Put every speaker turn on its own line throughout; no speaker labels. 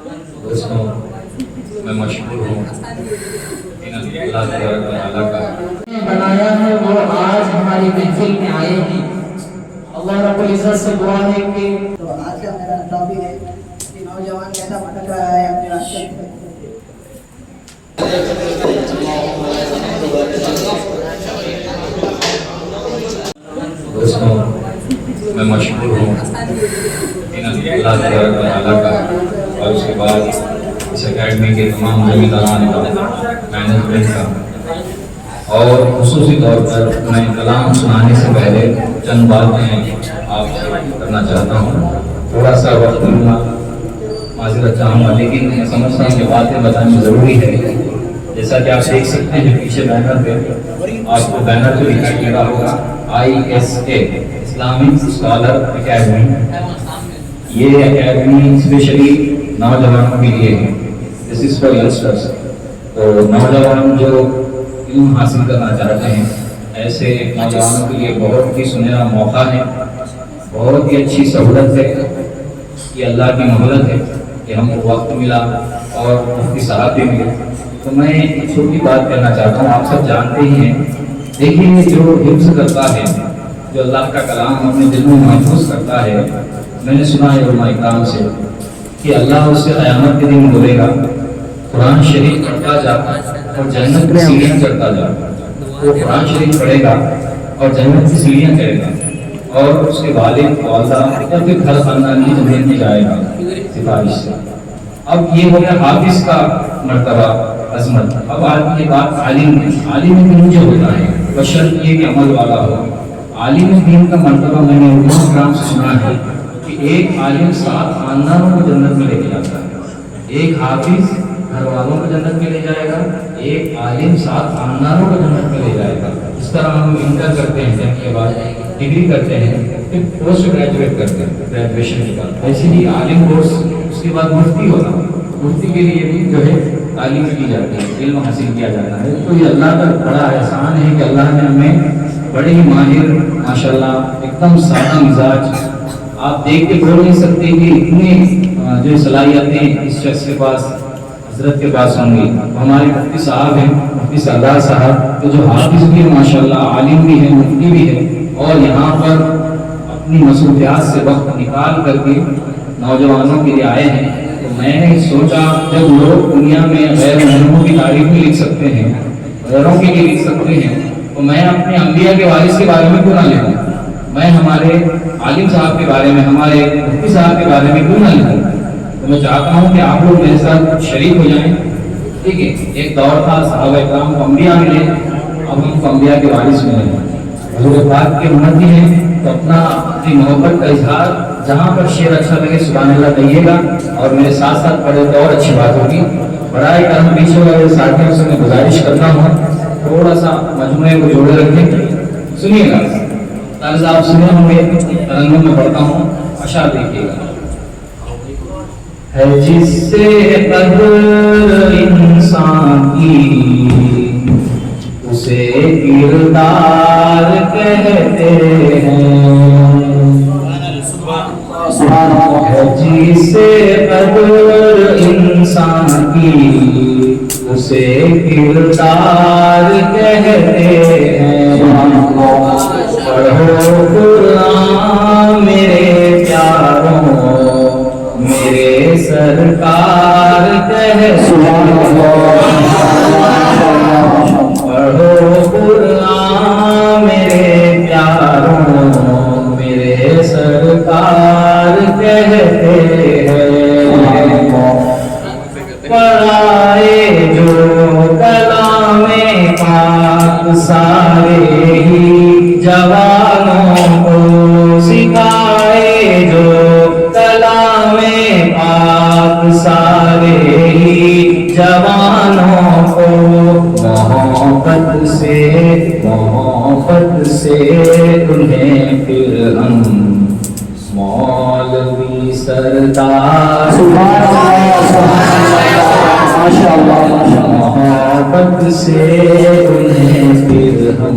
دوستوں میں مشہور ہوں ان اللہ تعالیٰ کا
بنایا ہے وہ آج ہماری محفل میں آئے ہیں. اللہ رب العزت سے دعا ہے کہ
تو آج کا میرا ٹاپک ہے کہ نوجوان کیسا بھٹک رہا ہے اپنے راستے پہ.
دوستوں میں مشہور ہوں ان اللہ تعالیٰ کا اور اس کے بعد اس اکیڈمی کے تمام ذمہ داران کا مینجمنٹ کا اور خصوصی طور پر میں کلام سنانے سے پہلے چند باتیں آپ سے کرنا چاہتا ہوں. تھوڑا سا وقت لوں معذرت چاہوں گا لیکن میں سمجھتا ہوں کہ باتیں بتانی ضروری ہے. جیسا کہ آپ دیکھ سکتے ہیں پیچھے بینر پہ آپ کو بینر پہ دکھائی دے رہا ہوگا ISA اسلامک اسکالر اکیڈمی. یہ اکیڈمی اسپیشلی نوجوانوں کے لیے ہے. دس از فار ینگسٹرس. تو نوجوان جو علم حاصل کرنا چاہتے ہیں ایسے نوجوانوں کے لیے بہت ہی سنہرا موقع ہے, بہت ہی اچھی سہولت ہے. یہ اللہ کی مہلت ہے کہ ہم کو وقت ملا اور مفتی صاحب بھی ملے. تو میں ایک چھوٹی بات کرنا چاہتا ہوں. آپ سب جانتے ہی ہیں, دیکھیے جو حفظ کرتا ہے, جو اللہ کا کلام اپنے دل میں محفوظ کرتا ہے, میں نے سنا ہے علماء اکرام سے کہ اللہ اس سے قیامت کے دن بولے گا قرآن شریف پڑھتا جا اور جنت کی سیڑھیاں چڑھتا جا. وہ قرآن شریف پڑھے گا اور جنت کی سیڑھیاں چڑھے گا اور اس کے والد والدہ یا پھر گھر خاندان کی جنت میں جائے گا سفارش سے. اب یہ ہو گیا حافظ کا مرتبہ عظمت. اب آج کی بات عالم دین جو ہوتا ہے بشرط یہ کہ عمل والا ہو. عالم دین کا مرتبہ میں نے علماء کرام سے سنا ہے کہ ایک عالم 7 خاندانوں کو جنت میں لے کے جاتا ہے. ایک حافظ گھر والوں کو جنت میں لے جائے گا, ایک عالم 7 خاندانوں کو جنت میں لے جائے گا. اس طرح ہم انٹر کرتے ہیں, جن کے بعد ڈگری کرتے ہیں, پھر پوسٹ گریجویٹ کرتے ہیں گریجویشن کے بعد. ایسے ہی عالم کورس اس کے بعد مفتی ہونا, مفتی کے لیے بھی جو ہے تعلیم کی جاتی ہے, علم حاصل کیا جاتا ہے. تو یہ اللہ کا بڑا احسان ہے کہ اللہ نے ہمیں بڑے ہی ماہر ماشاءاللہ ایک دم سادہ مزاج, آپ دیکھ کے بول نہیں سکتے کہ اتنے جو صلاحیتیں اس شخص کے پاس حضرت کے پاس ہوں گی. ہمارے مفتی صاحب ہیں, مفتی سردار صاحب, تو جو حافظ بھی ہیں ماشاءاللہ, عالم بھی ہیں, مفتی بھی ہیں, اور یہاں پر اپنی مصروفیات سے وقت نکال کر کے نوجوانوں کے لیے آئے ہیں. تو میں نے سوچا جب لوگ دنیا میں غیر محرموں کی تاریخ بھی لکھ سکتے ہیں, غیروں کے لیے لکھ سکتے ہیں, تو میں اپنے انبیاء کے وارث کے بارے میں کیوں نہ لکھوں؟ میں ہمارے عالم صاحب کے بارے میں, ہمارے مفتی صاحب کے بارے میں کیوں نہ لکھوں؟ تو میں چاہتا ہوں کہ آپ لوگ میرے ساتھ شریک ہو جائیں. ٹھیک ہے, ایک دور تھا صحابہ اکرام کو انبیاء ملے, اب ہم کو انبیاء کے وارث ملے ہیں, حضور پاک کے امتی ہیں. تو اپنی محبت کا اظہار جہاں پر شعر اچھا لگے سبحان اللہ کہیے گا, اور میرے ساتھ ساتھ پڑھے تو اور اچھی بات ہوگی. برائے کرم پیچھے والے ساتھیوں سے میں گزارش کرتا ہوں تھوڑا سا مجموعے کو جوڑے رکھیں. سنیے گا, طرز آپ سنے ہوں گے, ترنم میں پڑھتا ہوں, اشعار دیکھیے گا. ہے جس سے قدر انسان کی اسے کردار کہتے ہیں. ہے جس سے قدر انسان کی اسے کردار کہتے ہیں. پڑھو قرآن میرے پیاروں, میرے سرکار کہتے ہیں. پڑھو قرآن میرے پیاروں, میرے سرکار کہتے ہیں. پڑھائے جو کلام پاک سارے ہی جوانوں کو, سکھائے جو کلام پاک سارے ہی جوانوں کو. محبت سے انہیں پھر ہم مولوی سردار, محبت سے انہیں پھر ہم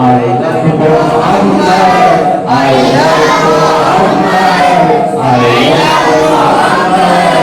I love Muhammad, I love Muhammad, I love Muhammad, I love Muhammad.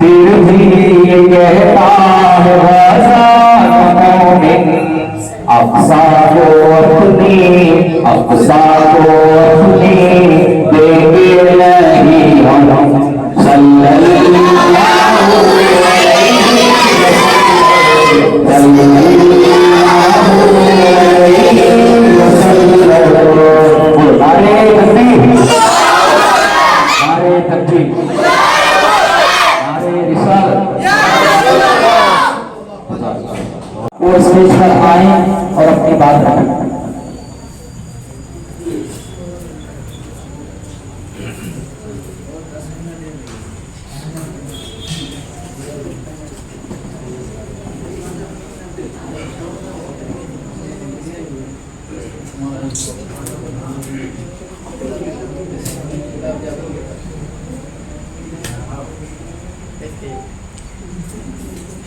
پھر بھی یہ کہتا ہے غزال مومن اقصا کو اپنی دیکھے نہیں ہم صلی اللہ وہ اسٹیج پر آئیں اور اپنی بات رکھیں.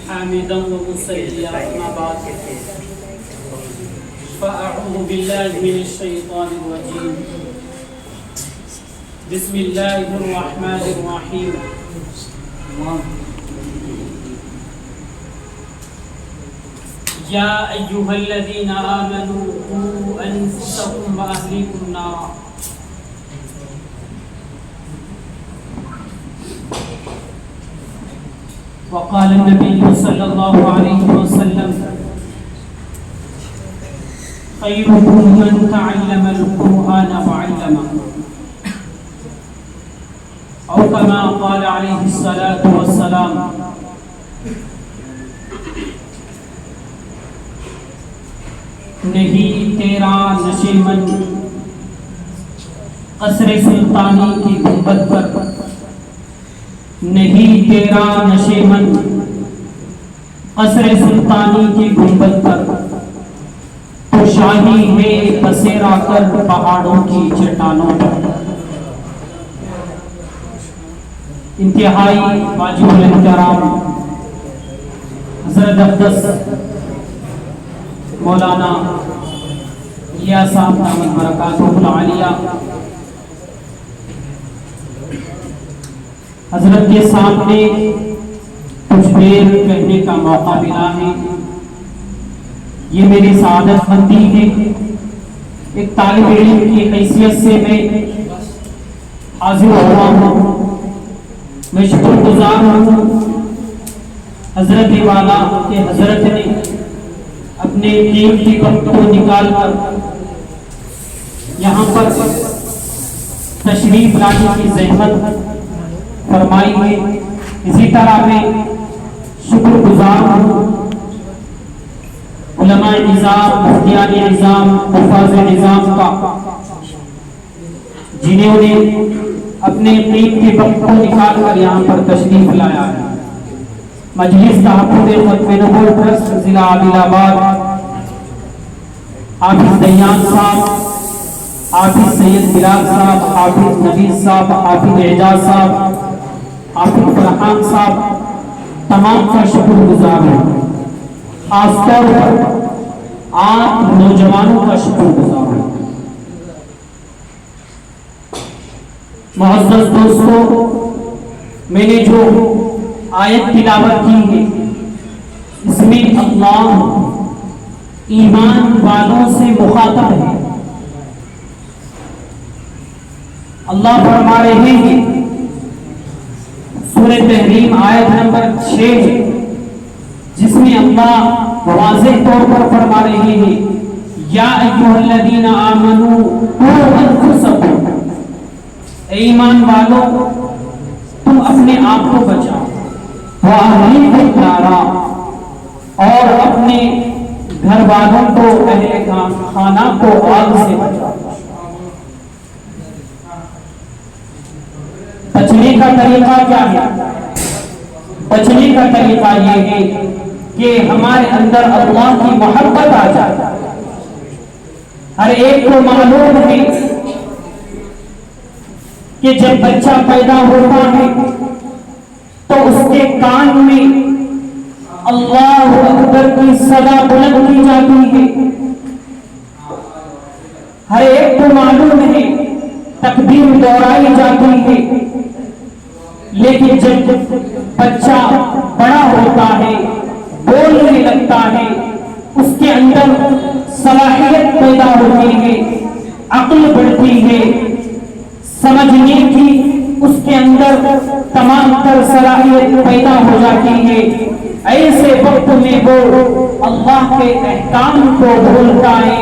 حامدا ومصليا أما بعد فأعوذ بالله من الشيطان الرجيم بسم الله الرحمن الرحيم يا أيها الذين آمنوا قوا أنفسكم وأهليكم نارا وقال النبي صلى الله عليه وسلم خيركم من تعلم القرآن وعلمه أو كما قال عليه الصلاة والسلام نہیں تیرا نشیمن قصر سلطانی کی گنبد پر نہیں تیرا نشیمن قصر سلطانی کی گنبد پر تو شاہی ہے بسیرا کر پہاڑوں کی چٹانوں پر. انتہائی واجب الاحترام حضرت اقدس مولانا الیاس صاحب دامت برکاتہ العالیہ حضرت کے سامنے کچھ دیر کہنے کا موقع ملا ہے. یہ میری سعادت مندی ہے. ایک طالب علم کی حیثیت سے میں حاضر ہوا ہوں. میں شکر گزار ہوں حضرت والا کہ حضرت نے اپنے قیمتی وقت کو نکال کر یہاں پر تشریف لانے کی زحمت فرمائی ہے. اسی طرح میں شکر گزار ہوں علماء نظام، مفتیان نظام، حفاظ نظام کا جنہوں نے اپنے قیمتی وقت کو نکال کر یہاں پر تشریف لایا ہے. مجلس تحفظ ختم نبوت ٹرسٹ ضلع عادل آباد حافظ دیان صاحب، حافظ سید بلال صاحب، حافظ نوید صاحب، حافظ اعجاز صاحب، حافظ فرحان صاحب تمام کا شکر گزار ہوں. خاص طور پر آپ نوجوانوں کا شکر گزار ہوں. معزز دوستو، میں نے جو آیت تلاوت کی ہے اس میں اللہ ایمان والوں سے مخاطب ہے. اللہ فرما رہے ہیں سورہ تحریم آیت نمبر 6 جس میں اللہ واضح طور پر فرما رہے ہیں یا ایھا الذین آمنوا قوا انفسکم، اے ایمان والو تم اپنے آپ کو بچاؤ، وَأَهْلِيكُمْ نَارًا، اور اپنے گھر والوں کو، اہل خانہ کو آگ سے بچاؤ. بچنے کا طریقہ کیا ہے؟ بچنے کا طریقہ یہ ہے کہ ہمارے اندر اللہ کی محبت آ جائے. ہر ایک کو معلوم ہے کہ جب بچہ پیدا ہوتا ہے تو اس کے کان میں اللہ اکبر کی صدا بلند کی جاتی ہے. ہر ایک کو معلوم ہے تکبیر دہرائی جاتی ہے. لیکن جب بچہ بڑا ہوتا ہے، بولنے لگتا ہے، اس کے اندر صلاحیت پیدا ہوتی ہے، عقل بڑھتی ہے، سمجھنے کی اس کے اندر تمام تر صلاحیت پیدا ہو جاتی ہے، ایسے وقت میں وہ اللہ کے احکام کو بھولتا ہے،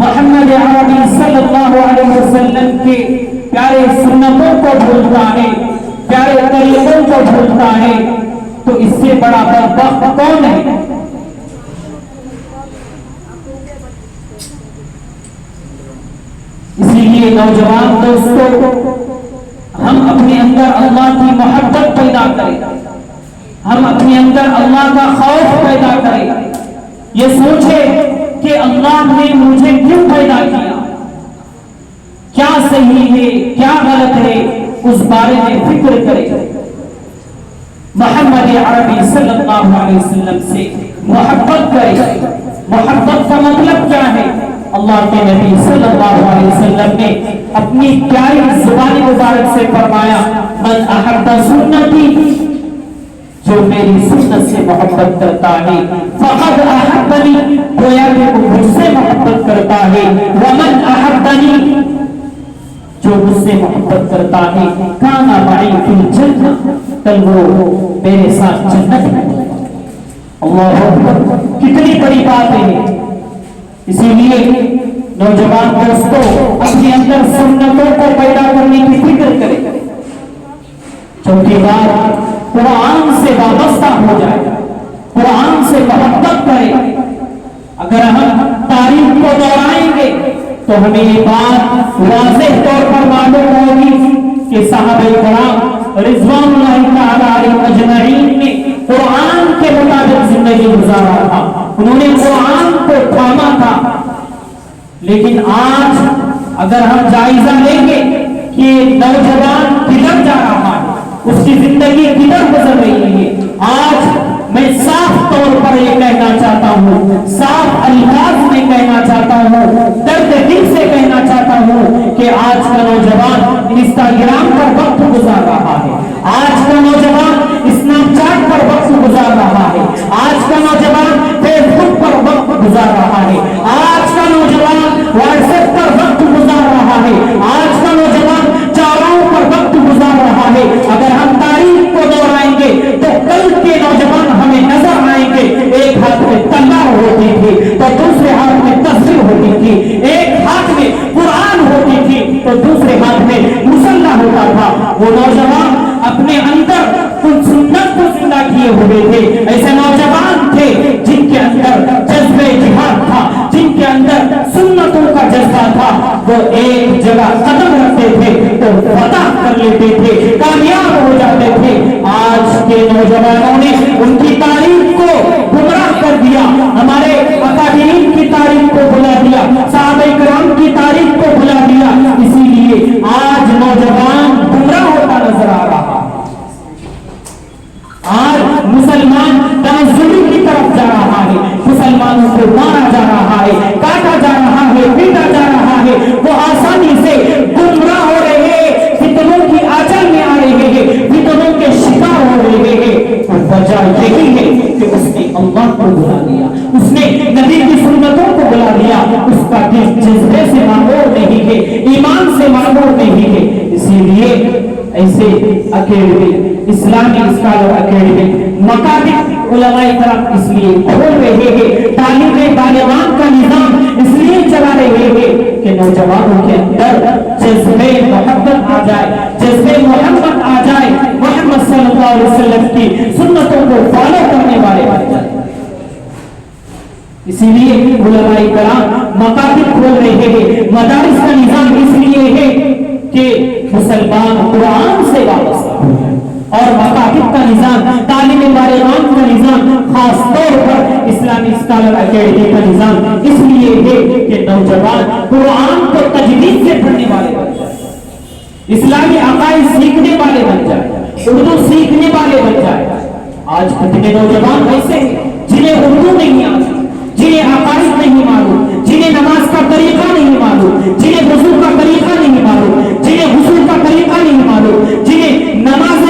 محمد عربی صلی اللہ علیہ وسلم کے پیارے سنتوں کو بھولتا ہے، پیارے طریقوں کو بھولتا ہے، تو اس سے بڑا بدبخت کون ہے؟ اسی لیے نوجوان دوستوں، ہم اپنے اندر اللہ کی محبت پیدا کریں، ہم اپنے اندر اللہ کا خوف پیدا کریں، یہ سوچیں کہ اللہ نے مجھے کیوں پیدا کیا، کیا صحیح ہے کیا غلط ہے، اس بارے میں فکر کریں، محمد عربی صلی اللہ علیہ وسلم سے محبت کریں۔ محبت کا مطلب کیا ہے؟ اللہ کے نبی صلی اللہ علیہ وسلم نے اپنی پیاری زبان مبارک سے فرمایا، من احب سنتی، جو میری سنت سے محبت کرتا ہے، فقد احبنی، گویا کہ وہ مجھ سے محبت کرتا ہے، ومن احبنی، جو مجھ سے محبت کرتا ہے، کان معی فی الجنہ، کل وہ میرے ساتھ جنت میں ہوگا۔ اللہ اکبر، کتنی بڑی بات ہے۔ اسی لیے نوجوان دوستوں، اپنے اندر سنتوں کو پیدا کرنے کی فکر کریں، چوتھی بات قرآن سے وابستہ ہو جائے، قرآن سے محبت کریں۔ اگر ہم تاریخ کو دہرائیں گے تو ہمیں یہ بات واضح طور پر معلوم ہوگی کہ صحابہ کرام رضوان اللہ تعالی علیہم اجمعین نے قرآن کے مطابق زندگی گزارا تھا، انہوں نے قرآن کو تھاما تھا۔ لیکن آج اگر ہم جائزہ لیں گے کہ نوجوان کدھر جا رہا ہے، اس کی زندگی کدھر گزر رہی ہے، آج میں صاف طور پر یہ کہنا چاہتا ہوں، صاف الفاظ میں کہنا چاہتا ہوں، درد دل سے کہنا چاہتا ہوں کہ آج کا نوجوان انسٹاگرام پر وقت گزار رہا ہے، آج کا نوجوان اسنیپ چیٹ پر وقت گزار رہا ہے، آج کا نوجوان فیس بک پر وقت گزار رہا ہے، آج کا نوجوان واٹس ایپ پر وقت گزار رہا ہے، آج کا نوجوان چاراؤں پر وقت گزار رہا ہے۔ اگر ہم تاریخ کو دہرائیں گے تو کل کے نوجوان ہمیں نظر آئیں گے، ایک ہاتھ میں تلوار ہوتی تھی تو دوسرے ہاتھ میں تصویر ہوتی تھی، ایک ہاتھ میں قرآن ہوتی تھی تو دوسرے ہاتھ میں مسلح ہوتا تھا۔ وہ نوجوان اپنے اندر ان سنت کو زندہ کیے ہوئے تھے، ایسے نوجوان تھے جن کے اندر جذبہ جہاد تھا، جن کے اندر سنتوں کا جذبہ تھا، وہ ایک جگہ قدم رکھتے تھے تو فتح کر لیتے تھے، کامیاب ہو جاتے تھے۔ آج کے نوجوانوں نے ان کی تاریخ کو گمراہ کر دیا، ہمارے اکابرین کی تاریخ کو بھلا دیا، صحابہ کرام کی تاریخ کو بھلا دیا، اسی لیے آج نوجوان گمراہ ہوتا نظر آ رہا ہے۔ آج مسلمان تنزلی کی طرف جا رہا ہے، مسلمانوں کو مارا جا رہا ہے، کاٹا جا رہا ہے، پیٹا جا رہا ہے، وہ آسانی سے گمراہ ہو رہے ہیں، فتنوں کی آنچل میں آ رہے ہیں، فتنوں کے شکار ہو رہے ہیں۔ وجہ یہی ہے کہ اس نے اللہ کو بلا دیا، اس نے نبی کی سنتوں کو بلا دیا، اس کا دل جذبے سے معمور نہیں ہے، ایمان سے معمور نہیں ہے۔ اسی لیے ایسے اکیڈمی، اسلامی اسکالر اکیڈمی، مکاتب علماء کرام اس لیے کھول رہے ہیں، تعلیم بالغان کا نظام اس لیے چلا رہے ہیں کہ نوجوانوں کے اندر جذبے محبت آ جائے، جذبے محبت آ جائے، محمد صلی اللہ علیہ وسلم کی سنتوں کو فالو کرنے والے بن جائیں۔ اسی لیے علماء کرام مکاتب کھول رہے ہیں، مدارس کا نظام اس لیے ہے کہ مسلمان قرآن سے وابستہ ہو جائے، اور مکاتب کا نظام، تعلیم بالغان کا نظام، خاص طور پر اسلامی اسکالر اکیڈمی کا نظام اس لیے ہے کہ نوجوان قرآن کو تجوید سے پڑھنے والے بن جائے، اسلامی عقائد سیکھنے والے بن جائے، اردو سیکھنے والے بن جائے۔ آج کتنے نوجوان ایسے ہیں جنہیں اردو نہیں آتی، جنہیں عقائد نہیں معلوم، جنہیں نماز کا طریقہ نہیں معلوم، جنہیں وضو کا طریقہ نہیں معلوم، جنہیں غسل کا طریقہ نہیں معلوم، جنہیں نماز